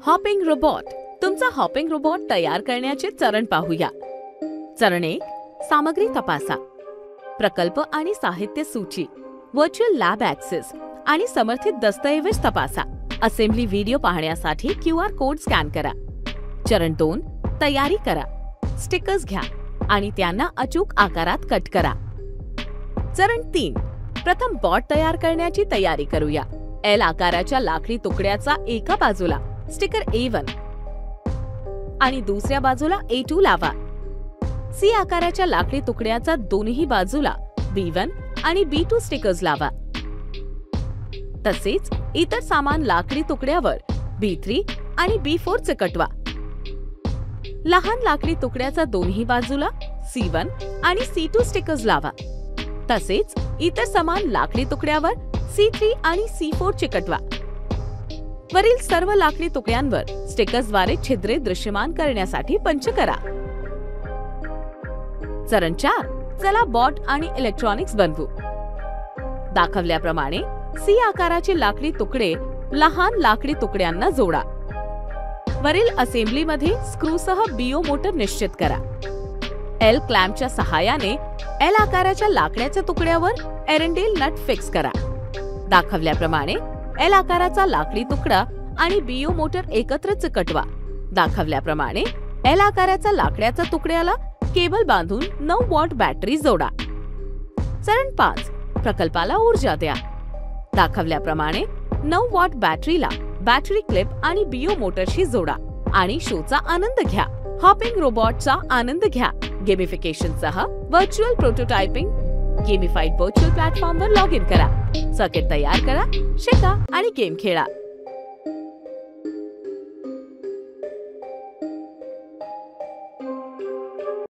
Hopping robot. तुमचा hopping robot तयार करण्याचे चरण पाहूया। चरण 1, सामग्री तपासा। प्रकल्प आणि साहित्य सूची, व्हर्च्युअल लॅब ॲक्सेस आणि समर्थित दस्तऐवज तपासा। असेंब्ली व्हिडिओ पाहण्यासाठी QR कोड स्कॅन करा। चरण 2, तयारी करा। स्टिकर्स घ्या आणि त्यांना अचूक आकारात कट करा। चरण 3, प्रथम बॉट तयार करण्याची तयारी करूया। L आकाराच्या लाकडी तुकड्याचा एका बाजूला स्टिकर A1 आणि दुसऱ्या बाजूला A2 लावा। C आकाराच्या लाकडी तुकड्याचा दोन्ही बाजूला B1 आणि B2 स्टिकर्स लावा। तसेच इतर सामान लाकडी तुकड्यावर B3 आणि B4 चिकटवा। लहान लाकडी तुकड्याचा दोन्ही बाजूला C1 आणि C2 स्टिकर्स लावा। तसेच इतर समान लाकडी तुकड्यावर C3 आणि C4 चिकटवा। वरील सर्व लाकडी तुकड्यांवर स्टिकर्सद्वारे छिद्रे दृश्यमान करण्यासाठी पंच करा। चरण 4, चला बॉट आणि इलेक्ट्रॉनिक्स बनवू। दाखवल्याप्रमाणे C आकाराचे लाकडी तुकडे लहान लाकडी तुकड्यांना जोडा। वरील असेंब्लीमध्ये स्क्रूसह BO मोटर निश्चित करा। L क्लॅम्पच्या सहाय्याने L आकाराच्या लाकडाच्या तुकड्यावर एरंडेल नट फिक्स करा। दाखवल्याप्रमाणे L आकाराचा लाकडी तुकडा आणि BO मोटर एकत्र चिकटवा। दाखवल्याप्रमाणे L आकाराचा लाकडाच्या तुकड्याला केबल बांधून 9 वॉट बॅटरी जोडा। चरण 5, प्रकल्पाला ऊर्जा द्या। दाखवल्याप्रमाणे 9 वॉट बॅटरीला बॅटरी क्लिप आणि BO मोटरशी जोडा आणि शोचा आनंद घ्या। हॉपिंग रोबोटचा आनंद घ्या। गेमिफिकेशनसह व्हर्च्युअल प्रोटोटाइपिंग गेमिफाईड व्हर्च्युअल प्लॅटफॉर्मवर लॉग इन करा। सर्किट तयार करा, शिका आणि गेम खेळा।